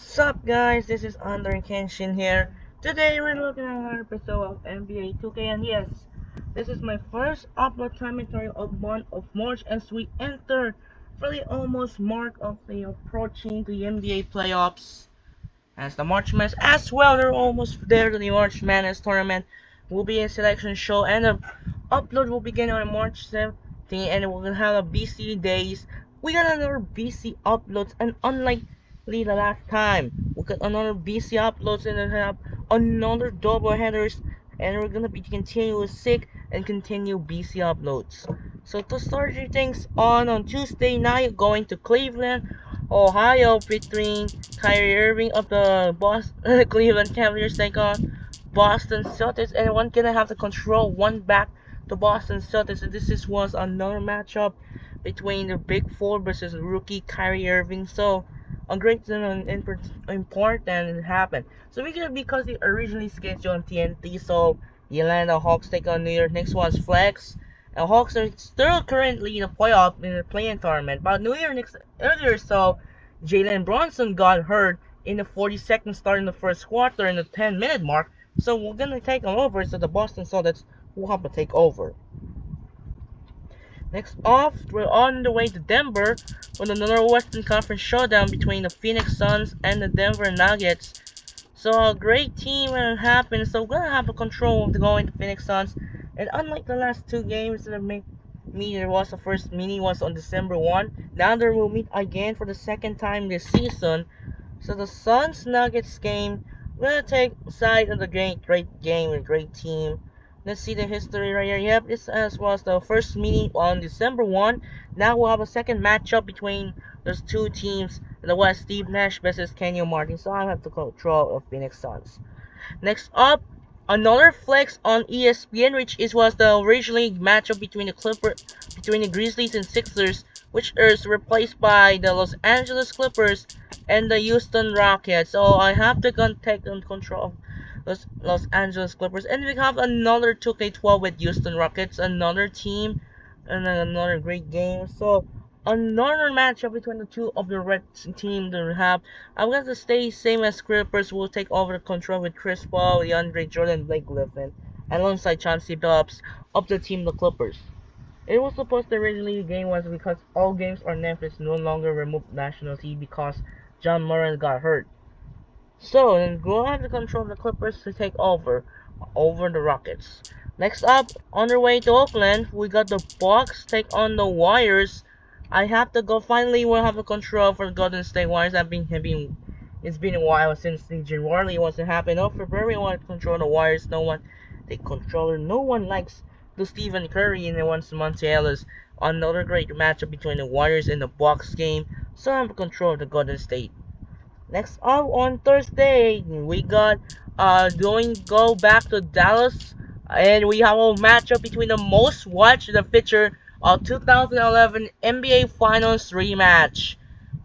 Sup guys, this is Under Kenshin here. Today we're looking at another episode of NBA 2K, and yes, this is my first upload commentary of month of March as we enter for the almost mark of the approaching the NBA playoffs. As the March Madness as well, they're almost there to the March Madness tournament. Will be a selection show and the upload will begin on March 17th and we're gonna have a BC days. We got another BC uploads and unlike the last time, we got another BC uploads and then have another double headers and we're gonna be continue sick and continue BC uploads. So to start your things on Tuesday night, going to Cleveland, Ohio, featuring Kyrie Irving of the Boston Cleveland Cavaliers take on Boston Celtics, and one gonna have to control one back to Boston Celtics. And was another matchup between the Big Four versus rookie Kyrie Irving. So a great and important happened. So we gonna because they originally scheduled on TNT. So the Atlanta Hawks take on New York Knicks was flex. And Hawks are still currently in the playoff in the playing tournament. But New York Knicks earlier so Jalen Brunson got hurt in the 42nd start in the first quarter in the 10-minute mark. So we're gonna take them over. So the Boston Celtics will have to take over. Next off, we're on the way to Denver with another Western Conference showdown between the Phoenix Suns and the Denver Nuggets. So a great team happened. So we're gonna have a control of the going to Phoenix Suns. And unlike the last two games that there was the first meeting was on December 1. Now they will meet again for the second time this season. So the Suns Nuggets game, we're gonna take side of the great game, a great team. Let's see the history right here. Yep, this was the first meeting on December 1. Now we'll have a second matchup between those two teams in the West, Steve Nash versus Kenyon Martin. So I have the control of Phoenix Suns. Next up, another flex on ESPN, which was the originally matchup between the Grizzlies and Sixers, which is replaced by the Los Angeles Clippers and the Houston Rockets. So I have to take control of Los Angeles Clippers, and we have another 2K12 with Houston Rockets, another team, and another great game. So another matchup between the two of the red team that we have. I'm going to stay same as Clippers will take over the control with Chris Paul, DeAndre Jordan, Blake Griffin, alongside Chauncey Billups of the team the Clippers. It was supposed to originally the game was because all games on Netflix no longer removed national TV because John Moran got hurt. So then we'll have to control the Clippers to take over the Rockets. Next up, on their way to Oakland, we got the Bucks take on the Warriors. I have to go. Finally, we'll have the control for the Golden State Warriors. It's been a while since the January was to happen. Oh, February want to control the Warriors. No one likes the Stephen Curry and the ones Monte Ellis. Another great matchup between the Warriors and the Bucks game. So I have control of the Golden State. Next up on Thursday, we got go back to Dallas, and we have a matchup between the most watched the feature of 2011 NBA Finals rematch,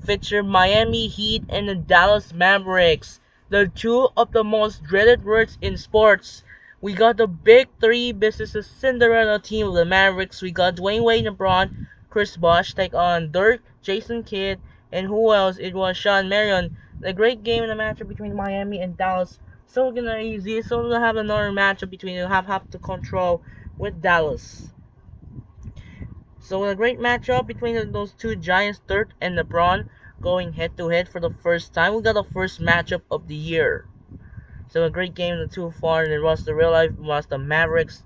feature Miami Heat and the Dallas Mavericks, the two of the most dreaded words in sports. We got the big three businesses Cinderella team of the Mavericks. We got Dwayne Wade, LeBron, Chris Bosh take on Dirk, Jason Kidd, and who else? It was Sean Marion. The great game in the matchup between Miami and Dallas. So we're gonna have another matchup between have to control with Dallas. So a great matchup between those two giants, Dirk and LeBron, going head to head for the first time. We got the first matchup of the year. So a great game the two far. It was the real life was the Mavericks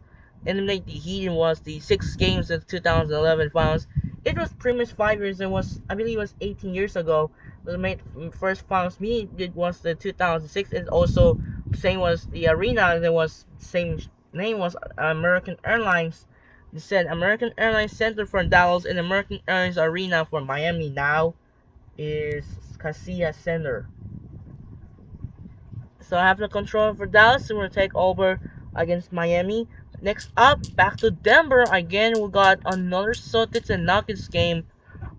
eliminate the Heat. It was the 6 games in 2011 finals. It was pretty much 5 years. I believe it was 18 years ago. The first finals meeting it was the 2006, and also same was the arena. There was same name was American Airlines. They said American Airlines Center for Dallas and American Airlines Arena for Miami now is Casillas Center. So I have the control for Dallas, and we'll take over against Miami. Next up, back to Denver again. We got another Celtics and Nuggets game.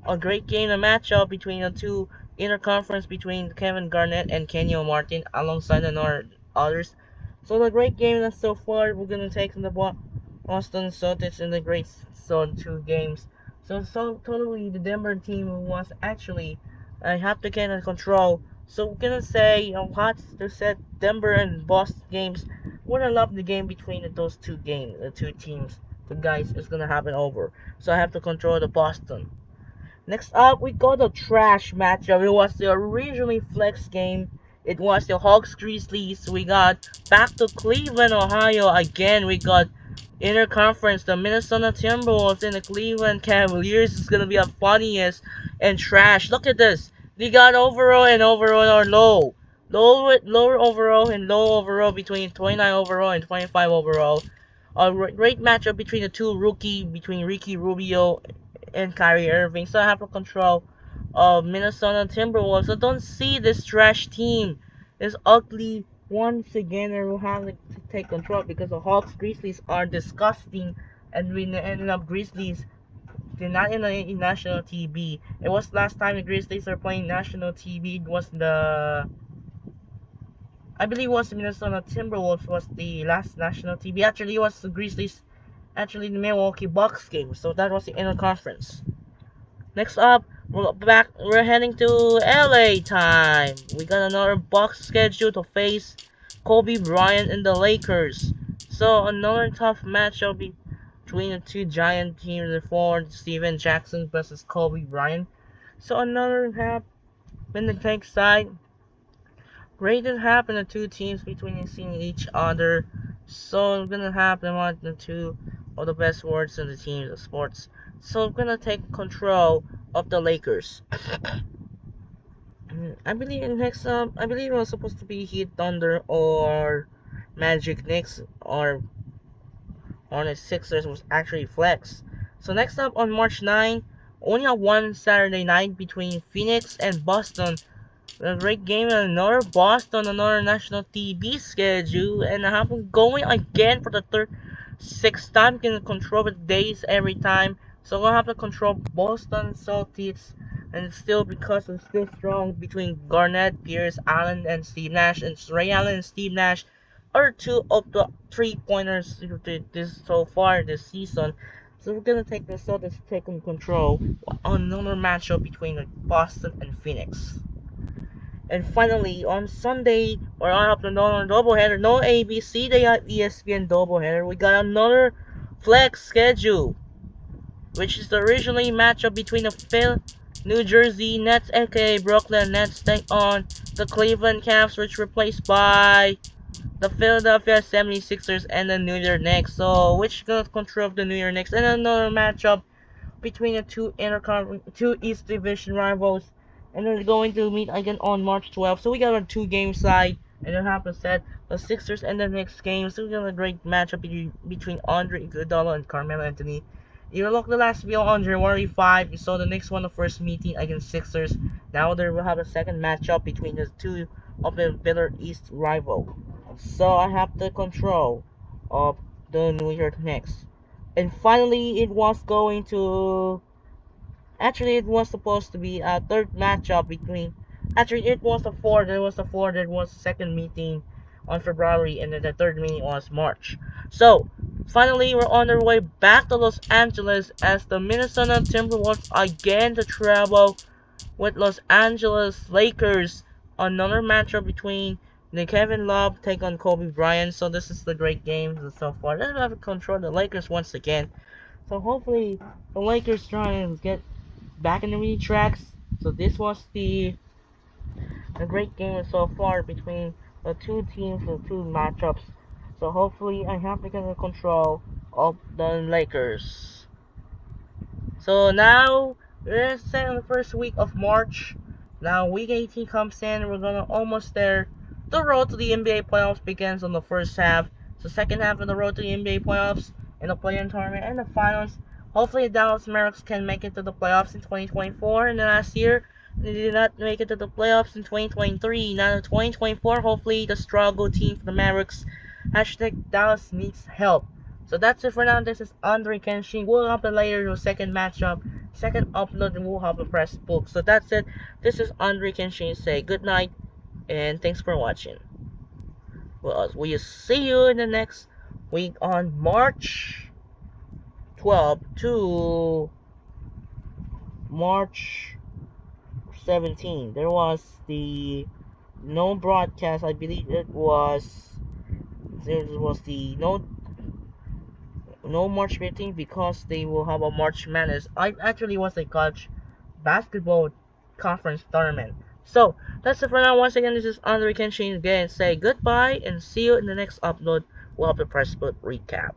A great game, a matchup between the two interconference between Kevin Garnett and Kenyon Martin alongside the others. So the great game that so far we're gonna take the Boston Celtics in the great 2 games. So totally the Denver team was actually have to get in control So we're gonna say what's to set Denver and Boston games. We're gonna love the game between those the two teams. The guys is gonna happen over. So I have to control the Boston. Next up, we got the trash matchup. It was the originally flex game. It was the Hawks Grizzlies. We got back to Cleveland, Ohio. Again, we got interconference. The Minnesota Timberwolves and the Cleveland Cavaliers is gonna be the funniest and trash. Look at this. We got overall and overall are low. Lower overall and low overall between 29 overall and 25 overall. A great matchup between the two between Ricky Rubio and Kyrie Irving. So I have to control of Minnesota Timberwolves. So don't see this trash team. This ugly once again, and we'll have to take control because the Hawks Grizzlies are disgusting, and we ended up Grizzlies. They're not in the national TV. It was last time the Grizzlies are playing national TV. It was I believe it was the Minnesota Timberwolves was the last national TV. Actually, it was the Grizzlies. Actually, the Milwaukee Bucks game. So that was the interconference. Next up, we're heading to LA time. We got another Bucks schedule to face Kobe Bryant and the Lakers. So another tough matchup between the two giant teams, the forward Steven Jackson versus Kobe Bryant. So another half in the take side. Great to happen the two teams between seeing each other. So it's gonna happen one the two of the best words in the teams of sports. So I'm gonna take control of the Lakers. I believe I believe it was supposed to be Heat Thunder or Magic Knicks or the Sixers was actually flex. So next up on March 9, only a one Saturday night between Phoenix and Boston. A great game and another Boston, another national TV schedule, and I have been going again for the sixth time. Can control the days every time, so I have to control Boston Celtics, and still because it's still strong between Garnett, Pierce, Allen, and Steve Nash, and Ray Allen and Steve Nash are two of the 3-pointers this so far this season. So we're gonna take the Celtics taking control on another matchup between Boston and Phoenix. And finally, on Sunday, we're on up to another doubleheader. No ABC, they got ESPN doubleheader. We got another flex schedule, which is the originally matchup between the New Jersey Nets, aka Brooklyn Nets, take on the Cleveland Cavs, which replaced by the Philadelphia 76ers and the New York Knicks. So, which gonna control the New York Knicks? And another matchup between the two East Division rivals, and they're going to meet again on March 12th. So we got a two-game side, and then have to set the Sixers and the next game. So we got a great matchup between Andre Iguodala and Carmelo Anthony. You look the last video on January 5, you saw the next one, the first meeting against Sixers. Now they will have a second matchup between the two of the better East rival. So I have the control of the New York Knicks. And finally, it was going to. Actually, it was supposed to be a third matchup between. Actually, it was a four. There was a four. There was a second meeting on February, and then the third meeting was March. So, finally, we're on our way back to Los Angeles as the Minnesota Timberwolves again to travel with Los Angeles Lakers. Another matchup between the Kevin Love take on Kobe Bryant. So this is the great game so far. Let's have to control the Lakers once again. So hopefully the Lakers try and get back in the winning tracks. So this was the great game so far between the two teams, the two matchups. So hopefully I have to get control of the Lakers. So now we're set in the first week of March. Now week 18 comes in, we're gonna almost there. The road to the NBA playoffs begins on the first half. So second half of the road to the NBA playoffs and the play-in tournament and the finals. Hopefully the Dallas Mavericks can make it to the playoffs in 2024. And the last year they did not make it to the playoffs in 2023. Now in 2024, hopefully the struggle team for the Mavericks. Hashtag Dallas needs help. So that's it for now. This is Andre Kenshin. We'll upload later the second matchup, second upload, and we'll have the press book. So that's it. This is Andre Kenshin. Say good night and thanks for watching. Well, we'll see you in the next week on March 12th to March 17. There was the no broadcast. I believe it was there was the no March 15th because they will have a March Madness. I actually was a college basketball conference tournament. So that's it for now. Once again, this is Andre Kenshin again. Say goodbye and see you in the next upload. We'll have the press book recap.